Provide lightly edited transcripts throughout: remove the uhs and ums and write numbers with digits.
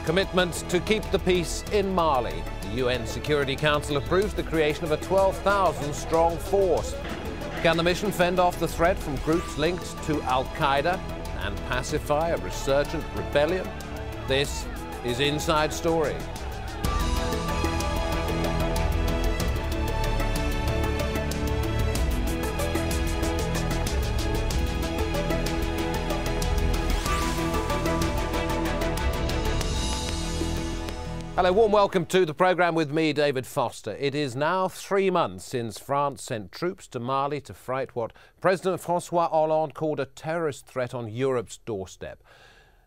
Commitment to keep the peace in Mali. The UN Security Council approves the creation of a 12,000-strong force. Can the mission fend off the threat from groups linked to Al-Qaeda and pacify a resurgent rebellion? This is Inside Story. Hello, warm welcome to the programme with me, David Foster. It is now 3 months since France sent troops to Mali to fight what President Francois Hollande called a terrorist threat on Europe's doorstep.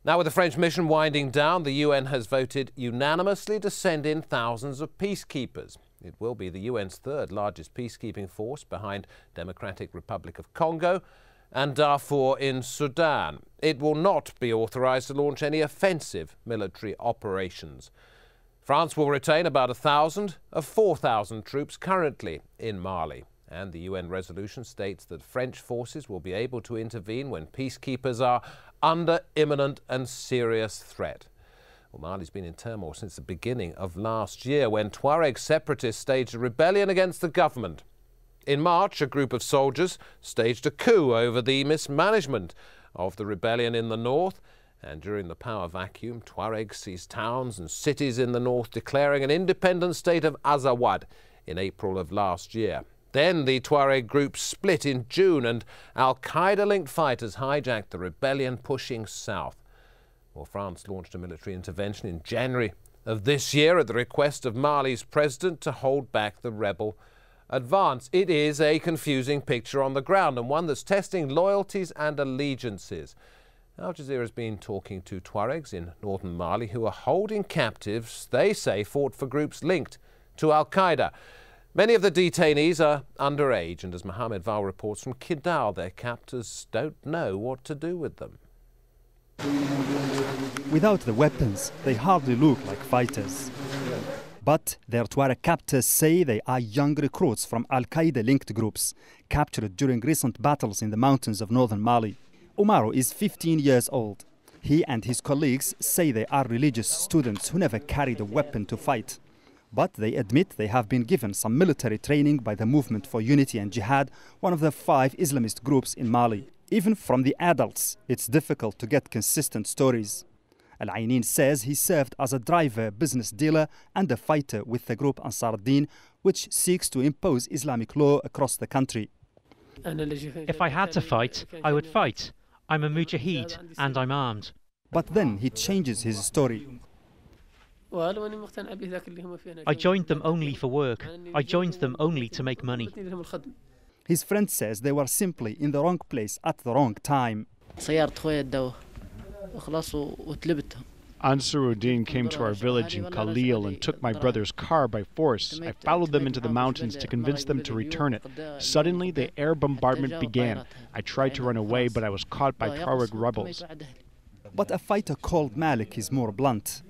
Now, with the French mission winding down, the UN has voted unanimously to send in thousands of peacekeepers. It will be the UN's third largest peacekeeping force behind Democratic Republic of Congo and Darfur in Sudan. It will not be authorised to launch any offensive military operations. France will retain about 1,000 of 4,000 troops currently in Mali, and the UN resolution states that French forces will be able to intervene when peacekeepers are under imminent and serious threat. Well, Mali's been in turmoil since the beginning of last year when Tuareg separatists staged a rebellion against the government. In March, a group of soldiers staged a coup over the mismanagement of the rebellion in the north. And during the power vacuum, Tuareg seized towns and cities in the north, declaring an independent state of Azawad in April of last year. Then the Tuareg group split in June and Al-Qaeda-linked fighters hijacked the rebellion, pushing south. Well, France launched a military intervention in January of this year at the request of Mali's president to hold back the rebel advance. It is a confusing picture on the ground and one that's testing loyalties and allegiances. Al Jazeera has been talking to Tuaregs in northern Mali who are holding captives they say fought for groups linked to Al-Qaeda. Many of the detainees are underage, and as Mohamed reports from Kidal, their captors don't know what to do with them. Without the weapons, they hardly look like fighters. But their Tuareg captors say they are young recruits from Al-Qaeda-linked groups, captured during recent battles in the mountains of northern Mali. Umaru is 15 years old. He and his colleagues say they are religious students who never carried a weapon to fight. But they admit they have been given some military training by the Movement for Unity and Jihad, one of the 5 Islamist groups in Mali. Even from the adults, it's difficult to get consistent stories. Al-Ainin says he served as a driver, business dealer and a fighter with the group Ansar ad-Din, which seeks to impose Islamic law across the country. If I had to fight, I would fight. I'm a mujahid and I'm armed. But then he changes his story. I joined them only for work. I joined them only to make money. His friend says they were simply in the wrong place at the wrong time. Ansar ad-Din came to our village in Khalil and took my brother's car by force. I followed them into the mountains to convince them to return it. Suddenly, the air bombardment began. I tried to run away, but I was caught by Tuareg rebels. But a fighter called Malik is more blunt.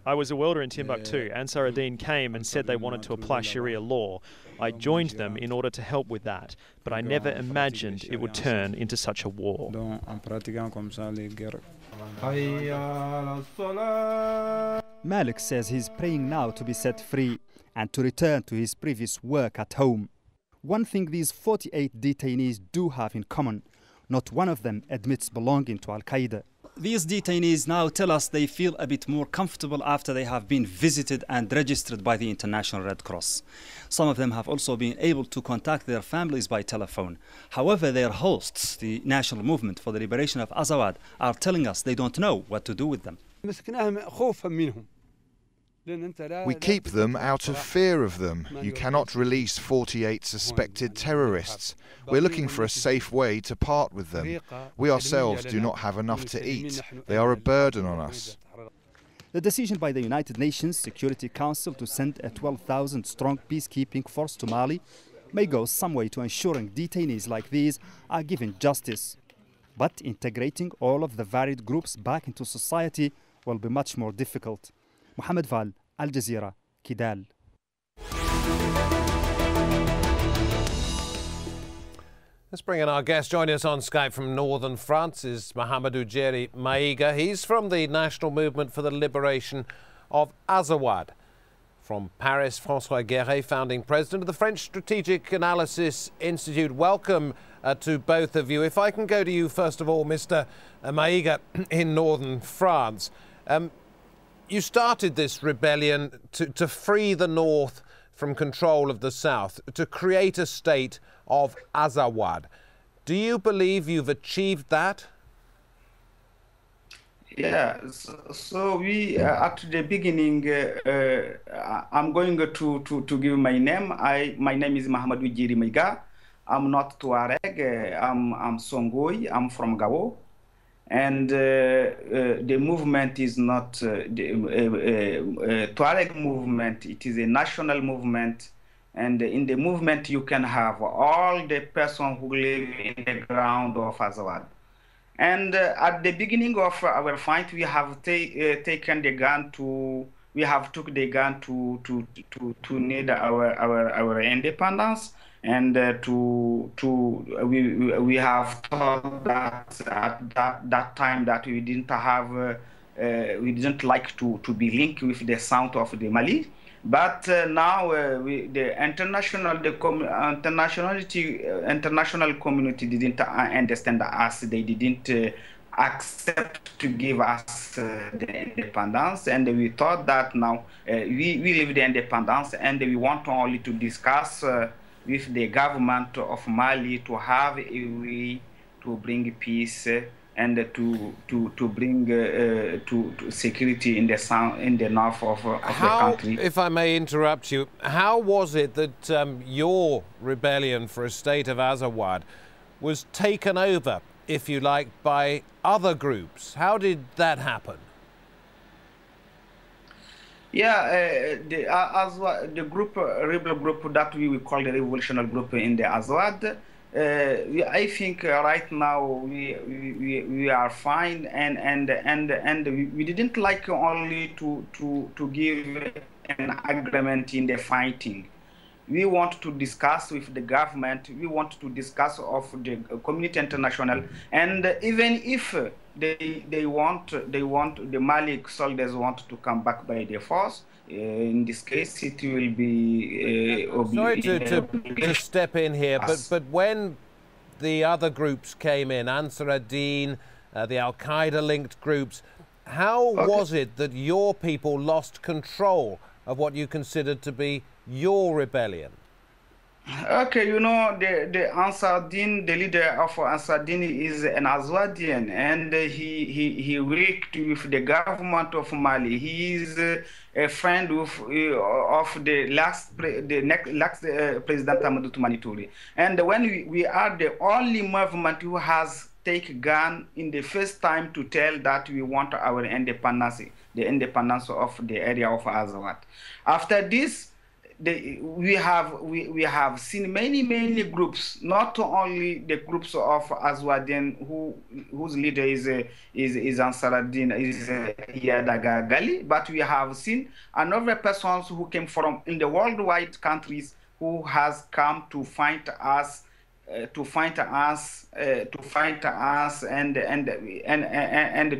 I was a welder in Timbuktu. Ansar ad-Din came and said they wanted to apply Sharia law. I joined them in order to help with that, but I never imagined it would turn into such a war. Malik says he's praying now to be set free and to return to his previous work at home. One thing these 48 detainees do have in common: not one of them admits belonging to Al-Qaeda. These detainees now tell us they feel a bit more comfortable after they have been visited and registered by the International Red Cross. Some of them have also been able to contact their families by telephone. However, their hosts, the National Movement for the Liberation of Azawad, are telling us they don't know what to do with them. We keep them out of fear of them. You cannot release 48 suspected terrorists. We're looking for a safe way to part with them. We ourselves do not have enough to eat. They are a burden on us. The decision by the United Nations Security Council to send a 12,000-strong peacekeeping force to Mali may go some way to ensuring detainees like these are given justice. But integrating all of the varied groups back into society will be much more difficult. Mohamed Val, Al Jazeera, Kidal. Let's bring in our guest. Joining us on Skype from northern France is Mahamadou Djeri Maiga. He's from the National Movement for the Liberation of Azawad. From Paris, Francois Gere, founding president of the French Strategic Analysis Institute. Welcome to both of you. If I can go to you first of all, Mr. Maiga, in northern France. You started this rebellion to free the north from control of the south, to create a state of Azawad. Do you believe you've achieved that? Yeah, so we at the beginning, I'm going to give my name. My name is Mahamadou Djeri Maiga. I'm not TUAREG. I'm Songhai. I'm from Gao, and the movement is not the TUAREG movement. It is a national movement, and in the movement you can have all the persons who live in the ground of Azawad. And at the beginning of our fight, we have taken the gun to. We have took the gun to need our independence, and we have thought that at that time that we didn't have we didn't like to be linked with the sound of the Mali. But now the international community didn't understand us. They didn't accept to give us the independence, and we thought that now we live the independence, and we want only to discuss with the government of Mali to have a way to bring peace and to bring to security in the north of the country. If I may interrupt you, how was it that your rebellion for a state of Azawad was taken over, if you like, by other groups? How did that happen? Yeah, the group, rebel group that we will call the revolutionary group in the Azawad. I think right now we are fine, and we didn't like only to give an agreement in the fighting. We want to discuss with the government. We want to discuss of the community international, and even if they want the Mali soldiers want to come back by the force. In this case, it will be. Sorry to step in here, but when the other groups came in, Ansar ad-Din, the Al-Qaeda-linked groups, how was it that your people lost control of what you considered to be your rebellion? Okay, you know, the Ansar ad-Din, the leader of Ansar ad-Din is an Azawadian, and he worked with the government of Mali. He is a friend of the last president, Mahamadou Djeri. And when we are the only movement who has taken gun in the first time to tell that we want our independence, the independence of the area of Azawad. After this, we have seen many groups, not only the groups of Azawadian whose leader is Ansar ad-Din, is Yadaga Gali, but we have seen another persons who came from in the worldwide countries who has come to fight us. And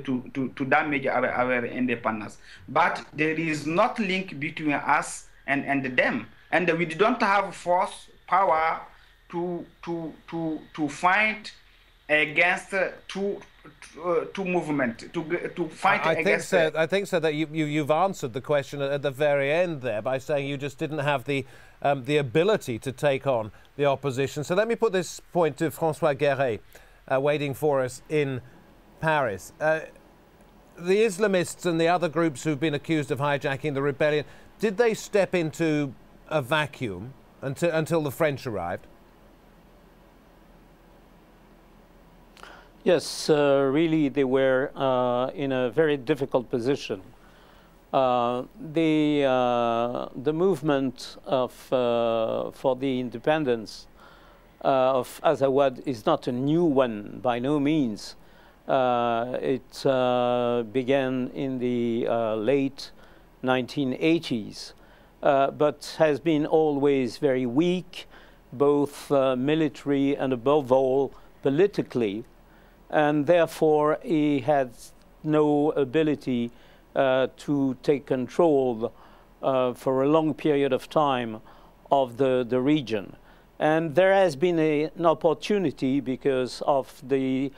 to damage our independence. But there is not link between us and them, and we don't have force power to fight against two movement to fight against. I think so that you've answered the question at the very end there by saying you just didn't have the ability to take on the opposition. So let me put this point to Francois Gere, waiting for us in Paris. The Islamists and the other groups who've been accused of hijacking the rebellion, did they step into a vacuum until the French arrived? Yes, really they were in a very difficult position. The movement for the independence of Azawad is not a new one, by no means. It began in the late 1980s, but has been always very weak, both military and above all politically, and therefore he had no ability to take control for a long period of time of the region. And there has been an opportunity because of the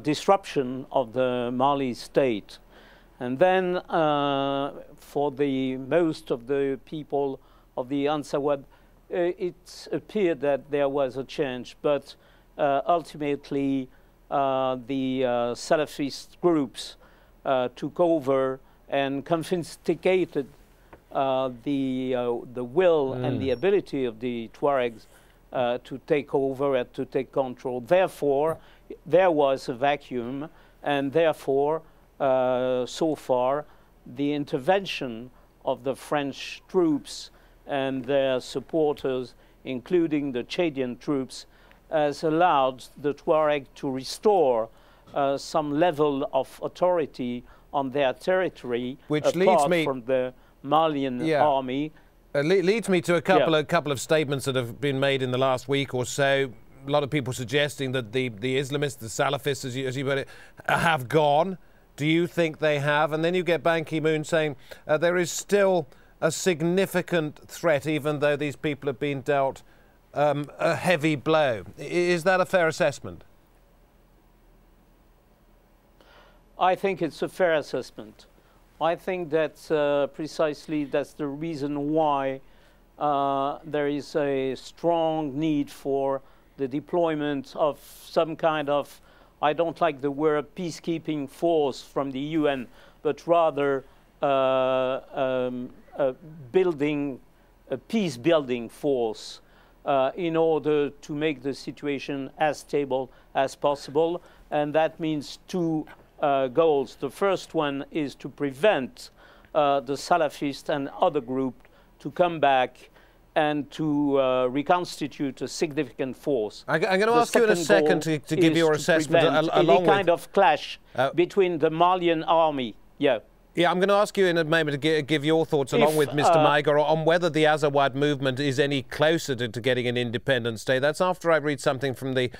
disruption of the Mali state. And then for the most of the people of the Azawad, it appeared that there was a change, but ultimately the Salafist groups took over and confiscated the will and the ability of the Tuaregs to take over and to take control. Therefore, there was a vacuum, and therefore, so far, the intervention of the French troops and their supporters, including the Chadian troops, has allowed the Tuareg to restore some level of authority on their territory, which apart leads me from the Malian army. Leads me to a couple of statements that have been made in the last week or so. A lot of people suggesting that the Islamists, the Salafists, as you put it, have gone. Do you think they have? And then you get Ban Ki-moon saying there is still a significant threat, even though these people have been dealt a heavy blow. Is that a fair assessment? I think it's a fair assessment. I think that precisely that's the reason why there is a strong need for the deployment of some kind of, I don't like the word peacekeeping force from the UN, but rather building a peace-building force in order to make the situation as stable as possible. And that means two goals. The first one is to prevent the Salafist and other groups to come back and to reconstitute a significant force. I'm going to ask you in a second to give your assessment along with... kind of clash between the Malian army. Yeah, I'm going to ask you in a moment to give your thoughts along with Mr. Maiga on whether the Azawad movement is any closer to getting an independent state. That's after I read something from the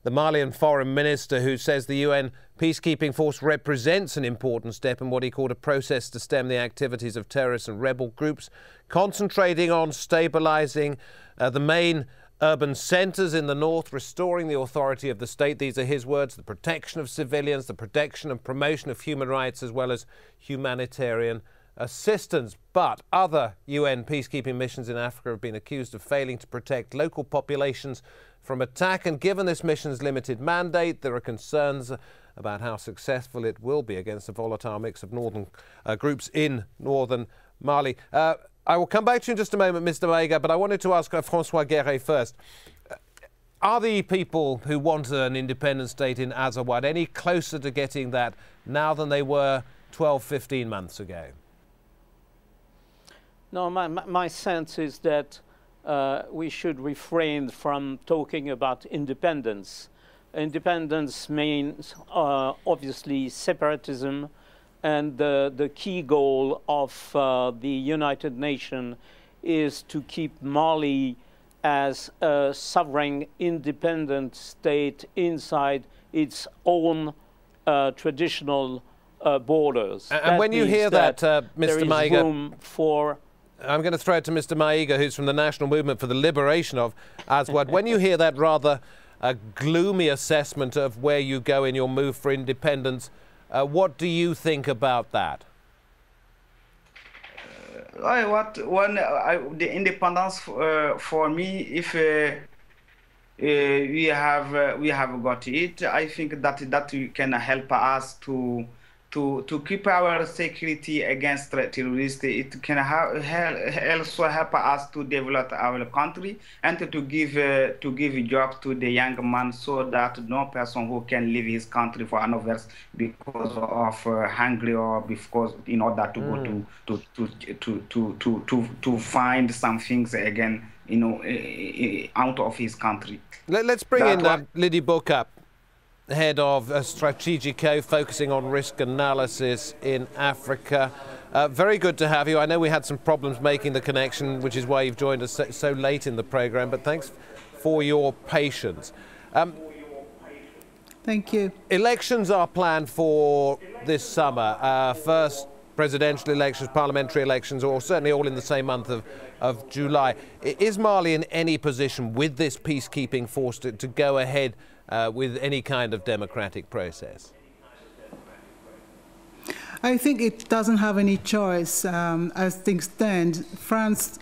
Malian foreign minister, who says the UN peacekeeping force represents an important step in what he called a process to stem the activities of terrorist and rebel groups, concentrating on stabilizing the main urban centres in the north, restoring the authority of the state. These are his words: the protection of civilians, the protection and promotion of human rights, as well as humanitarian assistance. But other UN peacekeeping missions in Africa have been accused of failing to protect local populations from attack, and given this mission's limited mandate, there are concerns about how successful it will be against the volatile mix of northern groups in northern Mali. I will come back to you in just a moment, Mr. Maiga, but I wanted to ask Francois Gere first. Are the people who want an independent state in Azawad any closer to getting that now than they were 12, 15 months ago? No, my sense is that we should refrain from talking about independence. Independence means obviously separatism, and the key goal of the United Nations is to keep Mali as a sovereign, independent state inside its own traditional borders. And when you hear that, Mr. Maiga, there is room for... I'm going to throw it to Mr. Maiga, who's from the National Movement for the Liberation of Azawad. When you hear that rather gloomy assessment of where you go in your move for independence, what do you think about that? The independence for me, if we have got it, I think that can help us to keep our security against terrorists. It can also help us to develop our country and to give jobs to the young man, so that no person who can leave his country for another because of hungry or because in order to go to find some things again, out of his country. Let's bring in Lydie Boka. head of StrategiCo, focusing on risk analysis in Africa. Very good to have you. I know we had some problems making the connection, which is why you've joined us so late in the program, but thanks for your patience. Thank you. Elections are planned for this summer. First presidential elections, parliamentary elections, or certainly all in the same month of July. Is Mali in any position with this peacekeeping force to go ahead with any kind of democratic process? I think it doesn't have any choice as things stand. France,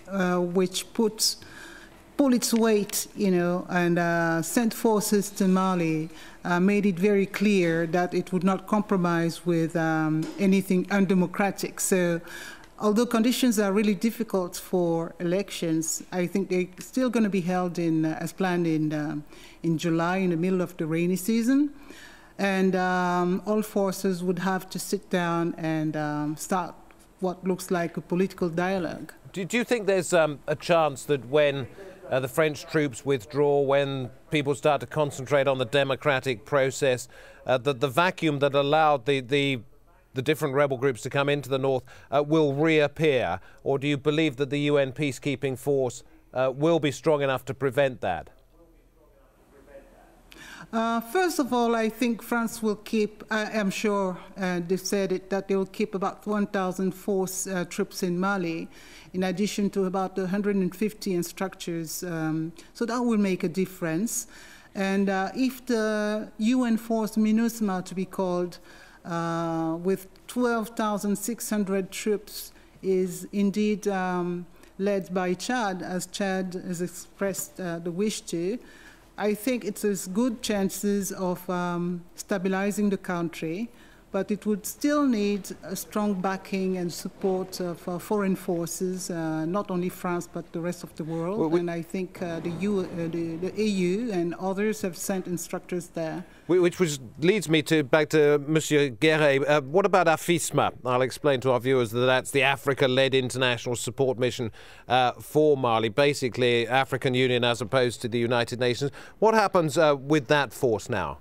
which pull its weight, and sent forces to Mali, made it very clear that it would not compromise with anything undemocratic. So, although conditions are really difficult for elections, I think they're still going to be held as planned in July, in the middle of the rainy season. And all forces would have to sit down and start what looks like a political dialogue. Do you think there's a chance that when the French troops withdraw, when people start to concentrate on the democratic process, that the vacuum that allowed the different rebel groups to come into the north will reappear? Or do you believe that the UN peacekeeping force will be strong enough to prevent that? First of all, I think France will keep, I'm sure they've said it, that they will keep about 1,000 force troops in Mali, in addition to about 150 instructors. So that will make a difference. And if the UN force MINUSMA, to be called, with 12,600 troops, is indeed led by Chad, as Chad has expressed the wish to, I think it's as good chances of stabilizing the country, but it would still need a strong backing and support of foreign forces, not only France, but the rest of the world. And I think the EU and others have sent instructors there. Which leads me back to Monsieur Gere. What about AFISMA? I'll explain to our viewers that that's the Africa-led international support mission for Mali, basically African Union as opposed to the United Nations. What happens with that force now?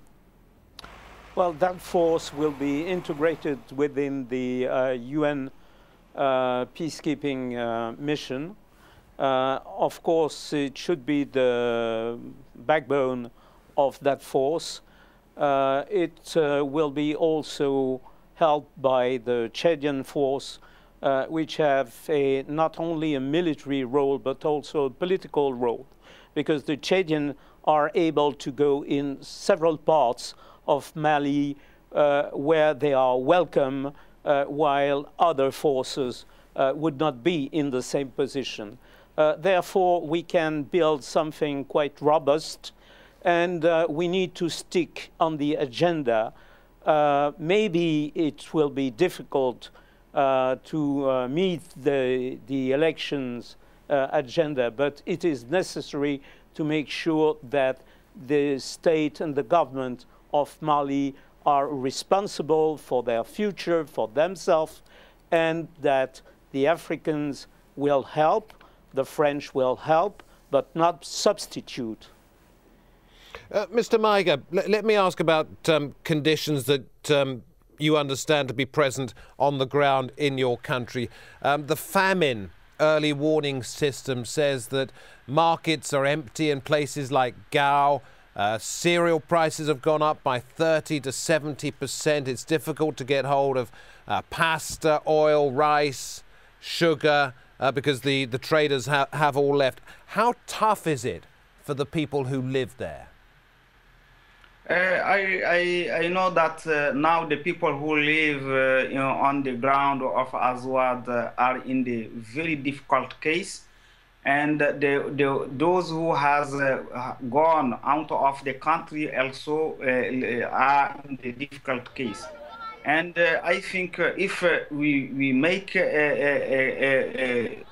Well, that force will be integrated within the UN peacekeeping mission. Of course, it should be the backbone of that force. It will be also helped by the Chadian force, which have not only a military role, but also a political role, because the Chadian are able to go in several parts of Mali where they are welcome, while other forces would not be in the same position. Therefore, we can build something quite robust, and we need to stick on the agenda. Maybe it will be difficult to meet the elections agenda, but it is necessary to make sure that the state and the government of Mali are responsible for their future, for themselves, and that the Africans will help, the French will help, but not substitute. Mr. Maiga, let me ask about conditions that you understand to be present on the ground in your country. The famine early warning system says that markets are empty in places like Gao. Cereal prices have gone up by 30 to 70%. It's difficult to get hold of pasta, oil, rice, sugar, because the traders have all left. How tough is it for the people who live there? I know that now the people who live on the ground of Azawad are in the very difficult case. And those who has gone out of the country also are in the difficult case. And I think if we make a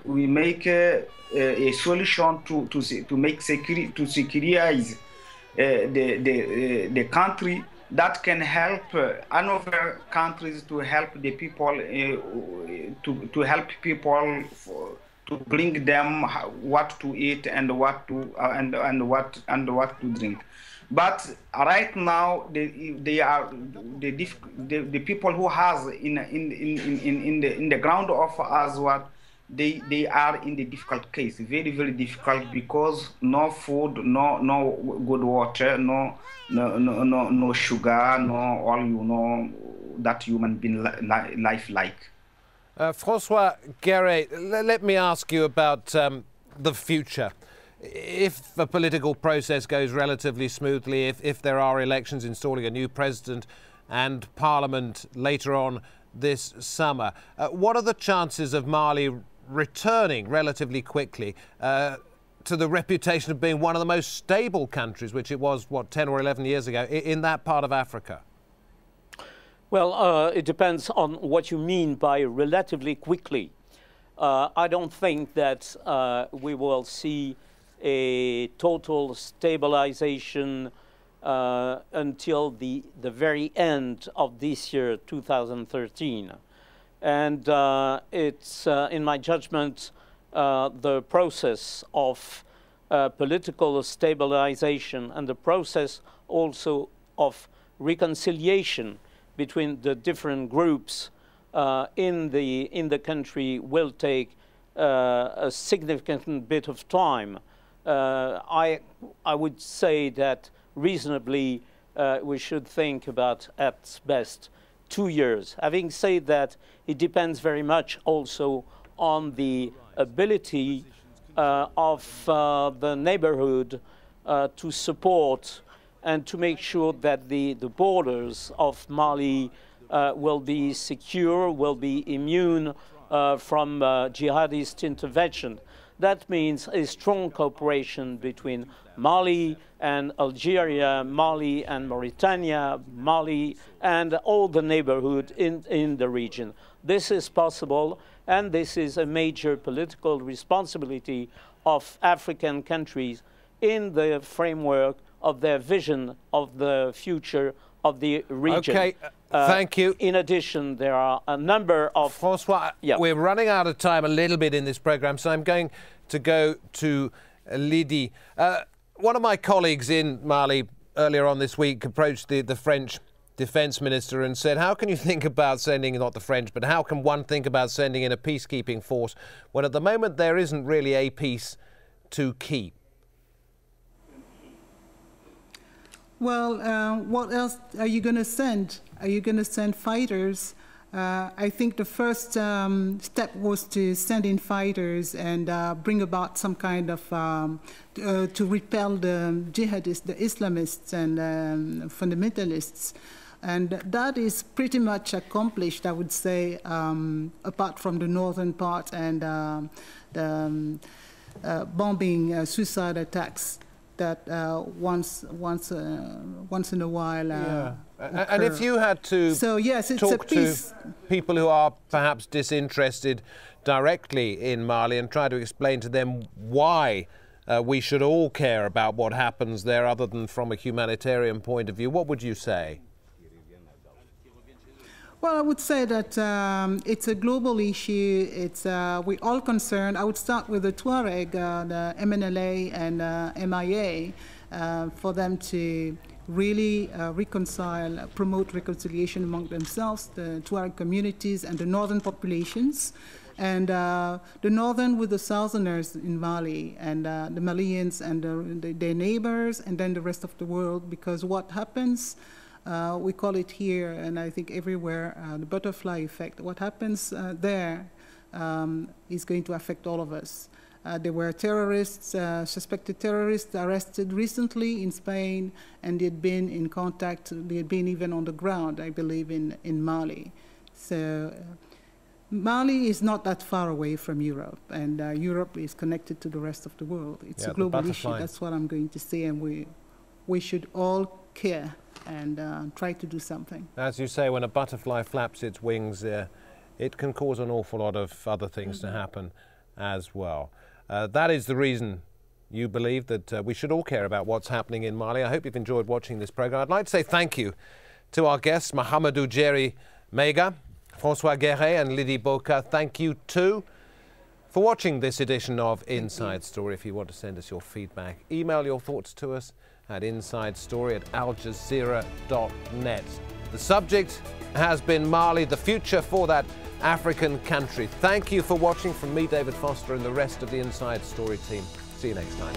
solution to make security, to securize the country, that can help other countries to help the people to help people to bring them what to eat and what to and what to drink. But right now, they are the people who has in the ground of Azawad. They are in the difficult case, very, very difficult, because no food, no good water, no sugar, no all that human being life like. Francois Gere, let me ask you about the future. If the political process goes relatively smoothly, if there are elections installing a new president and parliament later on this summer, what are the chances of Mali returning relatively quickly to the reputation of being one of the most stable countries, which it was, what, 10 or 11 years ago, in that part of Africa? Well, it depends on what you mean by relatively quickly. I don't think that we will see a total stabilization until the very end of this year, 2013. And it's, in my judgment, the process of political stabilization and the process also of reconciliation between the different groups in the country will take a significant bit of time. I would say that reasonably we should think about, at best, 2 years. Having said that, it depends very much also on the ability of the neighborhood to support and to make sure that the borders of Mali will be secure, will be immune from jihadist intervention. That means a strong cooperation between Mali and Algeria, Mali and Mauritania, Mali and all the neighborhood in the region. This is possible, and this is a major political responsibility of African countries in the framework of their vision of the future of the region. Okay, thank you. In addition, there are a number of... Francois, we're running out of time a little bit in this programme, so I'm going to go to Lydie. One of my colleagues in Mali earlier on this week approached the French defence minister and said, how can you think about sending, not the French, but how can one think about sending in a peacekeeping force when at the moment there isn't really a peace to keep? Well, what else are you going to send? Are you going to send fighters? I think the first step was to send in fighters and bring about some kind of, to repel the jihadists, the Islamists and fundamentalists. And that is pretty much accomplished, I would say, apart from the northern part and the bombing, suicide attacks that once in a while and if you had to talk to people who are perhaps disinterested directly in Mali and try to explain to them why we should all care about what happens there other than from a humanitarian point of view, what would you say? Well, I would say that it's a global issue. It's we're all concerned. I would start with the TUAREG, the MNLA and MIA, for them to really reconcile, promote reconciliation among themselves, the TUAREG communities and the northern populations, and the northern with the southerners in Mali, and the Malians and their neighbors, and then the rest of the world, because what happens, we call it here, and I think everywhere, the butterfly effect. What happens there is going to affect all of us. There were terrorists, suspected terrorists, arrested recently in Spain, and they had been in contact, they had been even on the ground, I believe, in Mali. So Mali is not that far away from Europe, and Europe is connected to the rest of the world. It's a global issue, that's what I'm going to say, and we should all care and try to do something. As you say, when a butterfly flaps its wings, it can cause an awful lot of other things to happen as well. That is the reason you believe that we should all care about what's happening in Mali. I hope you've enjoyed watching this programme. I'd like to say thank you to our guests, Mahamadou Djeri Maiga, Francois Gere and Lydie Boka. Thank you too for watching this edition of Inside Story. If you want to send us your feedback, email your thoughts to us at Inside Story at aljazeera.net. The subject has been Mali, the future for that African country. Thank you for watching from me, David Foster, and the rest of the Inside Story team. See you next time.